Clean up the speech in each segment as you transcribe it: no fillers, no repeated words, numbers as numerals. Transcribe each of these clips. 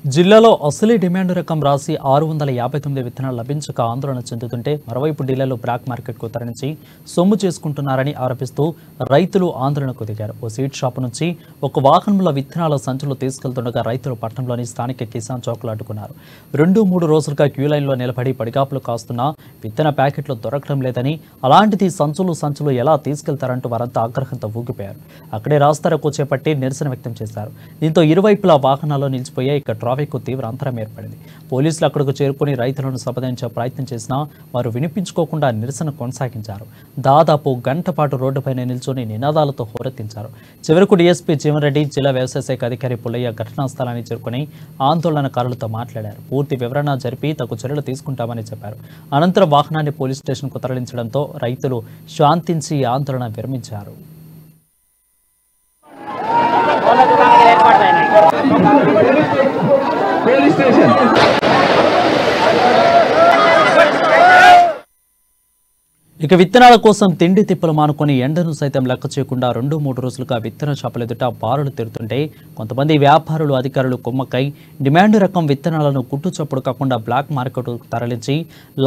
జిల్లాలో అసలీ డిమాండ్ రకం రాసి 659 విత్తనాలు లభించక ఆందోళన చెందుతుంటే మరోవైపు డీలర్లు బ్లాక్ మార్కెట్కు తరలించి సొమ్ము చేసుకుంటున్నారని ఆరోపిస్తూ రైతులు ఆందోళనకు దిగారు. ఓ సీడ్ షాపు నుంచి ఒక వాహనంలో విత్తనాల సంచులు తీసుకెళ్తుండగా రైతులు పట్టణంలోని స్థానిక కిసాన్ చౌక్లో అడ్డుకున్నారు. 2-3 రోజులుగా క్యూ లైన్లో నిలబడి పడిగాపులు కాస్తున్నా విత్తన ప్యాకెట్లు దొరకడం లేదని, అలాంటిది సంచులు ఎలా తీసుకెళ్తారంటూ వారంతా ఆగ్రహంతో ఊగిపోయారు. అక్కడే రాస్తారోకో చేపట్టి నిరసన వ్యక్తం చేశారు. దీంతో ఇరువైపులా వాహనాలు నిలిచిపోయాయి. ట్రాఫిక్ తీవ్ర అంతరం ఏర్పడింది. పోలీసులు అక్కడకు చేరుకుని రైతులను సమాధానించే ప్రయత్నం చేసినా వారు వినిపించుకోకుండా నిరసన కొనసాగించారు. దాదాపు గంట పాటు రోడ్డుపైన నిల్చొని నినాదాలతో హోరెత్తించారు. చివరకు డీఎస్పీ జీవన్ రెడ్డి, జిల్లా వ్యవసాయ శాఖ అధికారి పుల్లయ్య ఘటనా స్థలాన్ని చేరుకుని ఆందోళనకారులతో మాట్లాడారు. పూర్తి వివరణ జరిపి తగు చర్యలు తీసుకుంటామని చెప్పారు. అనంతరం వాహనాన్ని పోలీస్ స్టేషన్కు తరలించడంతో రైతులు శాంతించి ఆందోళన విరమించారు. Police station. ఇక విత్తనాల కోసం తిండి తిప్పలు మానుకొని ఎండను సైతం లెక్క చేయకుండా 2-3 రోజులుగా విత్తన షాపుల ఎదుట బారులు తీరుతుంటే కొంతమంది వ్యాపారులు, అధికారులు కుమ్మక్కై డిమాండ్ రకం విత్తనాలను గుట్టు చప్పుడు కాకుండా బ్లాక్ మార్కెట్కు తరలించి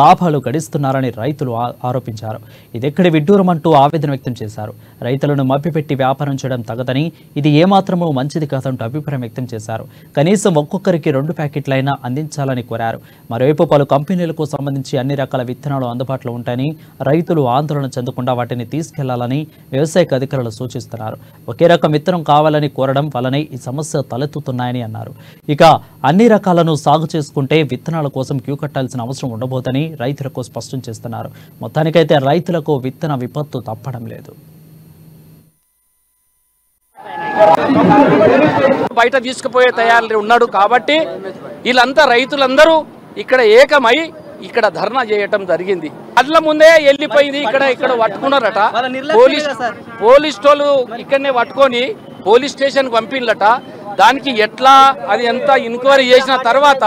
లాభాలు గడిస్తున్నారని రైతులు ఆరోపించారు. ఇదెక్కడి విడ్డూరమంటూ ఆవేదన వ్యక్తం చేశారు. రైతులను మభ్యపెట్టి వ్యాపారం చేయడం తగదని, ఇది ఏమాత్రమూ మంచిది కాదంటూ అభిప్రాయం వ్యక్తం చేశారు. కనీసం ఒక్కొక్కరికి 2 ప్యాకెట్లైనా అందించాలని కోరారు. మరోవైపు పలు కంపెనీలకు సంబంధించి అన్ని రకాల విత్తనాలు అందుబాటులో ఉంటాయని, రైతులు ఆందోళన చెందకుండా వాటిని తీసుకెళ్లాలని వ్యవసాయ అధికారులు సూచిస్తున్నారు. ఒకే రకం విత్తనం కావాలని కోరడం వల్లనే ఈ సమస్య తలెత్తుతున్నాయని అన్నారు. ఇక అన్ని రకాలను సాగు చేసుకుంటే విత్తనాల కోసం క్యూ కట్టాల్సిన అవసరం ఉండబోదని రైతులకు స్పష్టం చేస్తున్నారు. మొత్తానికైతే రైతులకు విత్తన విపత్తు తప్పడం లేదు. బయట తీసుకుపోయే తయారు ఉన్నాడు కాబట్టి వీళ్ళంతా రైతులందరూ ఇక్కడ ఏకమై ఇక్కడ ధర్నా చేయటం జరిగింది. అట్ల ముందే వెళ్ళిపోయింది. ఇక్కడ పట్టుకున్నారట పోలీస్ వాళ్ళు ఇక్కడనే పట్టుకొని పోలీస్ స్టేషన్ పంపిల్లట. దానికి ఎట్లా అది ఎంత ఎంక్వైరీ చేసిన తర్వాత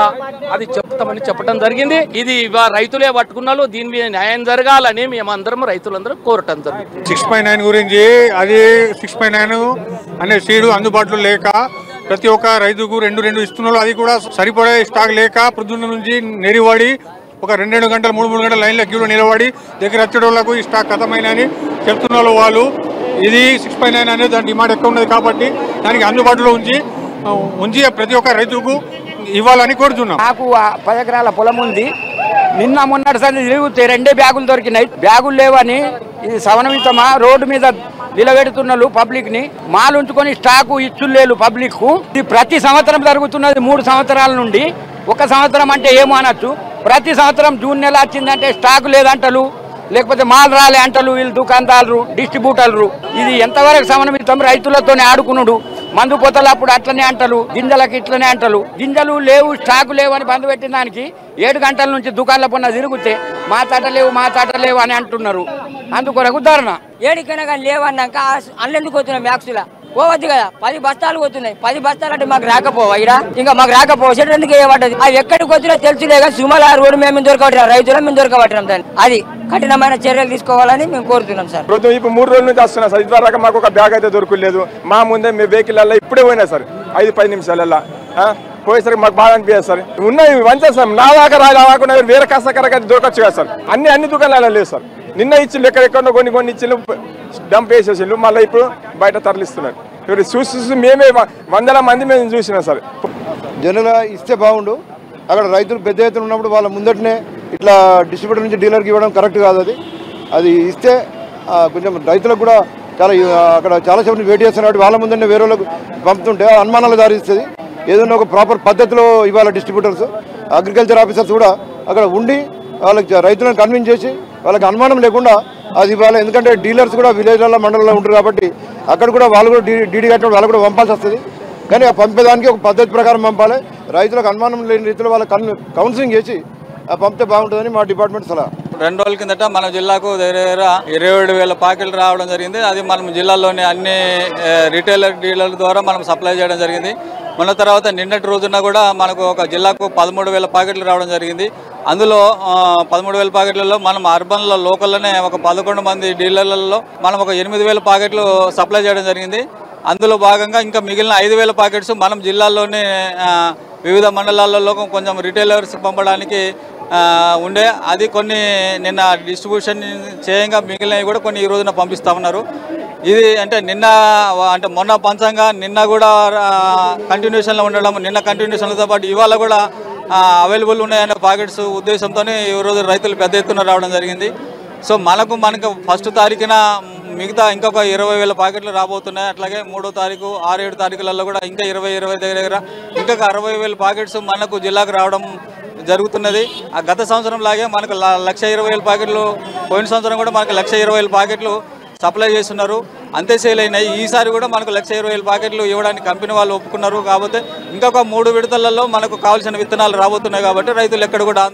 అది చెప్తామని చెప్పడం జరిగింది. ఇది రైతులే పట్టుకున్నారు. దీని మీద న్యాయం జరగాలని మేమందరం రైతులందరూ కోరటం జరిగింది. 6.9 గురించి అది 6.9 అనే సీడు అందుబాటులో లేక ప్రతి ఒక్క రైతుకు 2 ఇస్తున్నారు. అది కూడా సరిపడే స్టాక్ లేక పొద్దున్న నుంచి నెరివాడి ఒక 2 గంటలు 3 గంటల లైన్ల క్యూలో నిలబడి దగ్గర వచ్చేటోళ్లకు ఈ స్టాక్ ఖతమైనని చెప్తున్నారు వాళ్ళు. ఇది 6.9 అనేది దాని డిమాండ్ ఎక్కువ ఉన్నది కాబట్టి దానికి అందుబాటులో ఉంచి ప్రతి ఒక్క రైతుకు ఇవ్వాలని కోరుతున్నాం. నాకు 10 ఎకరాల పొలం ఉంది. నిన్న మొన్నటి సారి తిరిగితే 2 బ్యాగులు దొరికినాయి. బ్యాగులు లేవని ఇది సవనమితమా రోడ్డు మీద నిలబెడుతున్నారు పబ్లిక్ ని. మాలు ఉంచుకొని స్టాకు ఇచ్చులేలు పబ్లిక్ కు. ఇది ప్రతి సంవత్సరం జరుగుతున్నది 3 సంవత్సరాల నుండి. 1 సంవత్సరం అంటే ఏమో అనొచ్చు. ప్రతి సంవత్సరం జూన్ నెల వచ్చిందంటే స్టాక్ లేదంటలు, లేకపోతే మాల్ రాలే అంటలు వీళ్ళు దుకాణదారులు, డిస్ట్రిబ్యూటర్లు. ఇది ఎంతవరకు సమన్వితం? రైతులతోనే ఆడుకునుడు. మందు పొత్తలు అప్పుడు అట్లనే అంటలు, గింజలకి ఇట్లనే అంటలు. గింజలు లేవు, స్టాకు లేవు అని బంద్ పెట్టిన దానికి 7 గంటల నుంచి దుకాణాల పైన తిరిగితే మా తాట లేవు అని అంటున్నారు. అందుకొరకు ధర్నా. ఏడికైనా కానీ లేవన్నాక అన్నెందుకు వస్తున్నాయి మ్యాక్స్లా పోవద్దు కదా. 10 బస్తాలు పోతున్నాయి. 10 బస్తాలు అంటే మాకు రాకపోవా? ఇంకా మాకు రాకపోతే ఎందుకు ఏమంటది? అవి ఎక్కడికి వచ్చినా తెలుసులే కానీ సుమల రోడ్డు మేము దొరకబట్టినాం, రైతులు మేము దొరకబట్టినాం. దాన్ని అది కఠినమైన చర్యలు తీసుకోవాలని మేము కోరుతున్నాం సార్. ఇప్పుడు 3 రోజుల నుంచి వస్తున్నాం సార్. ఇదివరకు మాకు ఒక బ్యాగ్ అయితే దొరకలేదు. మా ముందే మీ వెహికల్ ఇప్పుడే పోయినా సార్ 5-10 నిమిషాలల్లా పోయేసరికి మాకు బాగా అనిపించదు సార్. ఉన్నాయి మంచిగా సార్. నా దాకా రాకుండా వేరే కష్టకరగా దొరకచ్చు కదా సార్. అన్ని దుకాణాలు లేదు సార్. నిన్న ఇచ్చిళ్ళు ఎక్కడెక్కడో కొన్ని ఇచ్చిళ్ళు డంప్ వేసేసిళ్ళు. మళ్ళీ ఇప్పుడు బయట తరలిస్తున్నారు. ఇప్పుడు చూసి మేమే 100 మంది మేము చూసినాం సార్. జనరల్గా ఇస్తే బాగుండు. అక్కడ రైతులు పెద్ద ఎత్తున ఉన్నప్పుడు వాళ్ళ ముందటనే ఇట్లా డిస్ట్రిబ్యూటర్ నుంచి డీలర్కి ఇవ్వడం కరెక్ట్ కాదు. అది ఇస్తే కొంచెం రైతులకు కూడా అక్కడ చాలా సేపు వెయిట్ చేస్తున్నట్టు వాళ్ళ ముందరనే వేరే వాళ్ళకు పంపుతుంటే అనుమానాలు దారిస్తుంది. ఏదైనా ఒక ప్రాపర్ పద్ధతిలో ఇవాళ డిస్ట్రిబ్యూటర్స్, అగ్రికల్చర్ ఆఫీసర్స్ కూడా అక్కడ ఉండి వాళ్ళకి రైతులను కన్విన్స్ చేసి వాళ్ళకి అనుమానం లేకుండా అది ఇవ్వాలి. ఎందుకంటే డీలర్స్ కూడా విలేజ్లలో మండలంలో ఉంటారు కాబట్టి అక్కడ కూడా వాళ్ళు కూడా డీడీ కట్టినప్పుడు వాళ్ళు కూడా పంపాల్సి వస్తుంది. కానీ ఆ పంపేదానికి ఒక పద్ధతి ప్రకారం పంపాలి. రైతులకు అనుమానం లేని రీతిలో వాళ్ళకి కౌన్సిలింగ్ చేసి పంపితే బాగుంటుందని మా డిపార్ట్మెంట్ సలహా. 2 రోజుల కిందట మన జిల్లాకు దగ్గర 27,000 ప్యాకెట్లు రావడం జరిగింది. అది మనం జిల్లాలోని అన్ని డీలర్ల ద్వారా మనం సప్లై చేయడం జరిగింది. మొన్న తర్వాత నిన్నటి రోజున కూడా మనకు ఒక జిల్లాకు 13,000 ప్యాకెట్లు రావడం జరిగింది. అందులో 13,000 ప్యాకెట్లలో మనం అర్బన్లో లోకల్లోనే ఒక 11 మంది డీలర్లలో మనం ఒక 8,000 ప్యాకెట్లు సప్లై చేయడం జరిగింది. అందులో భాగంగా ఇంకా మిగిలిన 5,000 ప్యాకెట్స్ మనం జిల్లాలోనే వివిధ మండలాలలో కొంచెం రిటైలర్స్ పంపడానికి ఉండే అది కొన్ని నిన్న డిస్ట్రిబ్యూషన్ చేయంగా మిగిలినవి కూడా కొన్ని ఈ రోజున పంపిస్తూ ఉన్నారు. ఇది అంటే నిన్న అంటే మొన్న పంచంగా నిన్న కూడా కంటిన్యూషన్లో ఉండడం, నిన్న కంటిన్యూషన్లతో పాటు ఇవాళ కూడా అవైలబుల్ ఉన్నాయనే పాకెట్స్ ఉద్దేశంతో ఈరోజు రైతులు పెద్ద ఎత్తున రావడం జరిగింది. సో మనకు ఫస్ట్ తారీఖున మిగతా ఇంకొక 20,000 పాకెట్లు రాబోతున్నాయి. అట్లాగే 3వ తారీఖు 6-7 తారీఖులలో కూడా ఇంకా 20 దగ్గర ఇంకొక 60,000 పాకెట్స్ మనకు జిల్లాకు రావడం జరుగుతున్నది. ఆ గత సంవత్సరం లాగే మనకు 1,20,000 పాకెట్లు, పోయిన సంవత్సరం కూడా మనకు 1,20,000 పాకెట్లు సప్లై చేస్తున్నారు. అంతే సేల్ అయినాయి. ఈసారి కూడా మనకు 1,20,000 పాకెట్లు ఇవ్వడానికి కంపెనీ వాళ్ళు ఒప్పుకున్నారు. కాబట్టి ఇంకొక 3 విడతలలో మనకు కావాల్సిన విత్తనాలు రాబోతున్నాయి. కాబట్టి రైతులు ఎక్కడ కూడా